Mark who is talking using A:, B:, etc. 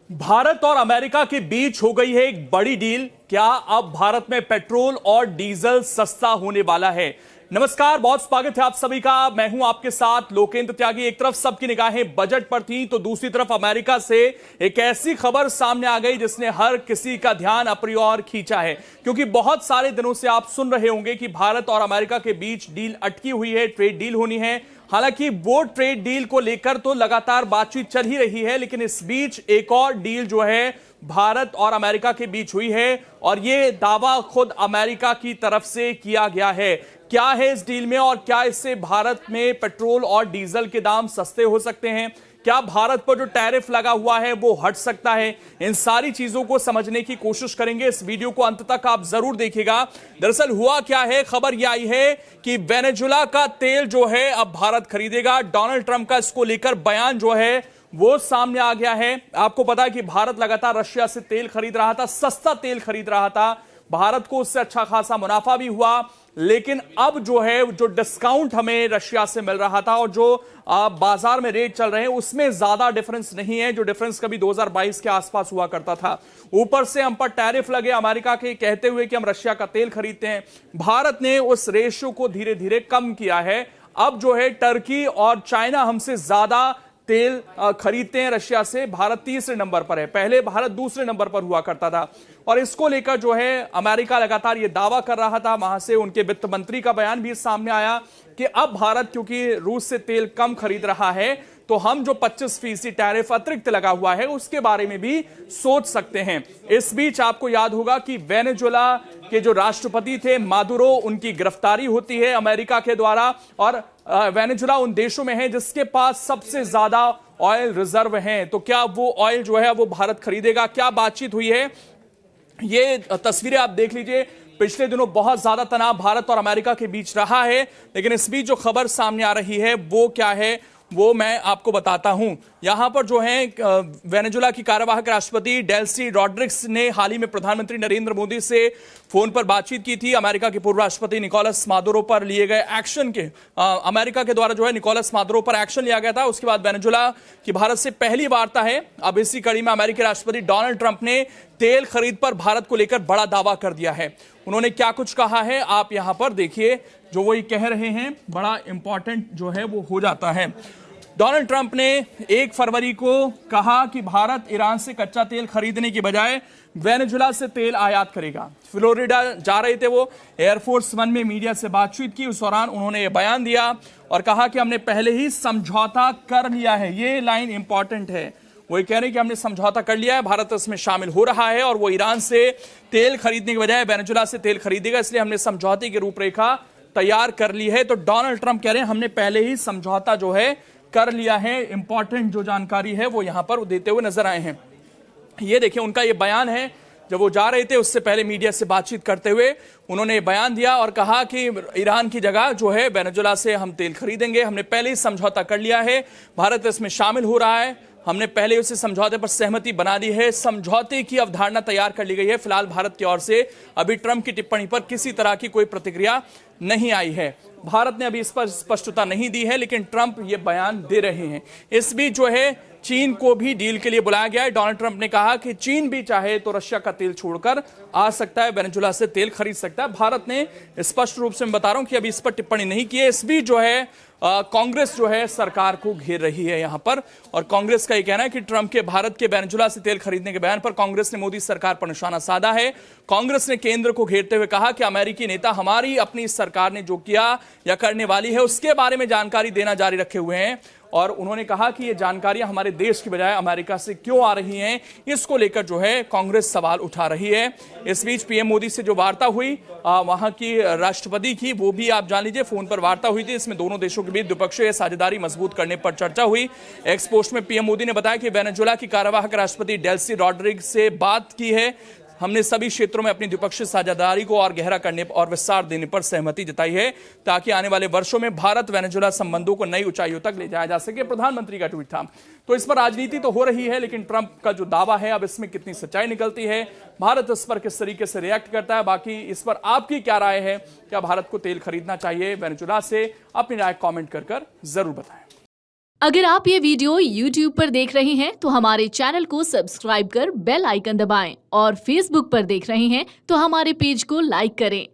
A: भारत और अमेरिका के बीच हो गई है एक बड़ी डील। क्या अब भारत में पेट्रोल और डीजल सस्ता होने वाला है? नमस्कार, बहुत स्वागत है आप सभी का। मैं हूं आपके साथ लोकेंद्र त्यागी। एक तरफ सबकी निगाहें बजट पर थी तो दूसरी तरफ अमेरिका से एक ऐसी खबर सामने आ गई जिसने हर किसी का ध्यान अपनी ओर खींचा है, क्योंकि बहुत सारे दिनों से आप सुन रहे होंगे कि भारत और अमेरिका के बीच डील अटकी हुई है, ट्रेड डील होनी है। हालांकि वो ट्रेड डील को लेकर तो लगातार बातचीत चल ही रही है, लेकिन इस बीच एक और डील जो है भारत और अमेरिका के बीच हुई है और ये दावा खुद अमेरिका की तरफ से किया गया है। क्या है इस डील में और क्या इससे भारत में पेट्रोल और डीजल के दाम सस्ते हो सकते हैं? क्या भारत पर जो टैरिफ लगा हुआ है वो हट सकता है? इन सारी चीजों को समझने की कोशिश करेंगे। इस वीडियो को अंत तक आप जरूर देखिएगा। दरअसल हुआ क्या है, खबर यह आई है कि वेनेजुला का तेल जो है अब भारत खरीदेगा। डोनाल्ड ट्रंप का इसको लेकर बयान जो है वो सामने आ गया है। आपको पता है कि भारत लगातार रशिया से तेल खरीद रहा था, सस्ता तेल खरीद रहा था। भारत को उससे अच्छा खासा मुनाफा भी हुआ, लेकिन अब जो है जो डिस्काउंट हमें रशिया से मिल रहा था और जो बाजार में रेट चल रहे हैं उसमें ज्यादा डिफरेंस नहीं है, जो डिफरेंस कभी 2022 के आसपास हुआ करता था। ऊपर से हम पर टैरिफ लगे अमेरिका के, कहते हुए कि हम रशिया का तेल खरीदते हैं। भारत ने उस रेशियो को धीरे धीरे कम किया है। अब जो है टर्की और चाइना हमसे ज्यादा तेल खरीदते हैं रशिया से। भारत तीसरे नंबर पर है, पहले भारत दूसरे नंबर पर हुआ करता था। और इसको लेकर जो है अमेरिका लगातार ये दावा कर रहा था, वहां से उनके वित्त मंत्री का बयान भी सामने आया कि अब भारत क्योंकि रूस से तेल कम खरीद रहा है तो हम जो 25% टैरिफ अतिरिक्त लगा हुआ है उसके बारे में भी सोच सकते हैं। इस बीच आपको याद होगा कि वेनेजुला के जो राष्ट्रपति थे मादुरो, उनकी गिरफ्तारी होती है अमेरिका के द्वारा। और वेनेजुला उन देशों में है जिसके पास सबसे ज्यादा ऑयल रिजर्व हैं। तो क्या वो ऑयल जो है वो भारत खरीदेगा? क्या बातचीत हुई है, ये तस्वीरें आप देख लीजिए। पिछले दिनों बहुत ज्यादा तनाव भारत और अमेरिका के बीच रहा है, लेकिन इस बीच जो खबर सामने आ रही है वो क्या है वो मैं आपको बताता हूं। यहां पर जो है वेनेजुला की कार्यवाहक राष्ट्रपति डेल्सी रॉड्रिग्स ने हाल ही में प्रधानमंत्री नरेंद्र मोदी से फोन पर बातचीत की थी। अमेरिका के पूर्व राष्ट्रपति निकोलस मादुरो पर लिए गए एक्शन के अमेरिका के द्वारा जो है निकोलस मादुरो पर एक्शन लिया गया था। उसके बाद वेनेजुला की भारत से पहली वार्ता है। अब इसी कड़ी में अमेरिकी राष्ट्रपति डोनाल्ड ट्रंप ने तेल खरीद पर भारत को लेकर बड़ा दावा कर दिया है। उन्होंने क्या कुछ कहा है आप यहां पर देखिए। जो वो ये कह रहे हैं बड़ा इंपॉर्टेंट जो है वो हो जाता है। डोनाल्ड ट्रंप ने 1 फरवरी को कहा कि भारत ईरान से कच्चा तेल खरीदने की बजाय वेनेजुला से तेल आयात करेगा। फ्लोरिडा जा रहे थे वो, एयरफोर्स 1 में मीडिया से बातचीत की। उस दौरान उन्होंने ये बयान दिया और कहा कि हमने पहले ही समझौता कर लिया है। ये लाइन इंपॉर्टेंट है। वो कह रहे हैं कि हमने समझौता कर लिया है, भारत इसमें शामिल हो रहा है और वो ईरान से तेल खरीदने के बजाय वेनेजुला से तेल खरीदेगा, इसलिए हमने समझौते की रूपरेखा तैयार कर ली है। तो डोनाल्ड ट्रंप कह रहे हैं हमने पहले ही समझौता जो है कर लिया है। इंपॉर्टेंट जो जानकारी है वो यहां पर देते हुए नजर आए हैं। ये देखिए उनका ये बयान है। जब वो जा रहे थे उससे पहले मीडिया से बातचीत करते हुए उन्होंने बयान दिया और कहा कि ईरान की जगह जो है वेनेजुला से हम तेल खरीदेंगे। हमने पहले ही समझौता कर लिया है, भारत इसमें शामिल हो रहा है, हमने पहले उसे समझौते पर सहमति बना दी है, समझौते की अवधारणा तैयार कर ली गई है। फिलहाल भारत की ओर से अभी ट्रंप की टिप्पणी पर किसी तरह की कोई प्रतिक्रिया नहीं आई है। भारत ने अभी इस पर स्पष्टता नहीं दी है, लेकिन ट्रंप ये बयान दे रहे हैं। इस बीच जो है चीन को भी डील के लिए बुलाया गया है। डोनाल्ड ट्रंप ने कहा कि चीन भी चाहे तो रशिया का तेल छोड़कर आ सकता है, वेनेजुला से तेल खरीद सकता है। भारत ने स्पष्ट रूप से मैं बता रहा हूं कि अभी इस पर टिप्पणी नहीं की है। इस बीच जो है कांग्रेस जो है सरकार को घेर रही है यहां पर, और कांग्रेस का यह कहना है कि ट्रंप के भारत के वेनेजुला से तेल खरीदने के बयान पर कांग्रेस ने मोदी सरकार पर निशाना साधा है। कांग्रेस ने केंद्र को घेरते हुए कहा कि अमेरिकी नेता हमारी अपनी सरकार ने जो किया या करने वाली है उसके बारे में जानकारी देना जारी रखे हुए हैं। और उन्होंने कहा कि ये जानकारियां हमारे देश की बजाय अमेरिका से क्यों आ रही हैं, इसको लेकर जो है कांग्रेस सवाल उठा रही है। इस बीच पीएम मोदी से जो वार्ता हुई वहां की राष्ट्रपति की, वो भी आप जान लीजिए, फोन पर वार्ता हुई थी। इसमें दोनों देशों के बीच द्विपक्षीय साझेदारी मजबूत करने पर चर्चा हुई। एक्स पोस्ट में पीएम मोदी ने बताया कि वेनेजुला की कार्यवाहक राष्ट्रपति डेल्सी रॉड्रिग्स से बात की है। हमने सभी क्षेत्रों में अपनी द्विपक्षीय साझेदारी को और गहरा करने और विस्तार देने पर सहमति जताई है, ताकि आने वाले वर्षों में भारत वेनेजुला संबंधों को नई ऊंचाइयों तक ले जाया जा सके। प्रधानमंत्री का ट्वीट था। तो इस पर राजनीति तो हो रही है, लेकिन ट्रंप का जो दावा है अब इसमें कितनी सच्चाई निकलती है, भारत इस पर किस तरीके से रिएक्ट करता है, बाकी इस पर आपकी क्या राय है? क्या भारत को तेल खरीदना चाहिए वेनेजुला से? अपनी राय कमेंट कर जरूर बताएं।
B: अगर आप ये वीडियो YouTube पर देख रहे हैं तो हमारे चैनल को सब्सक्राइब कर बेल आइकन दबाएं और Facebook पर देख रहे हैं तो हमारे पेज को लाइक करें।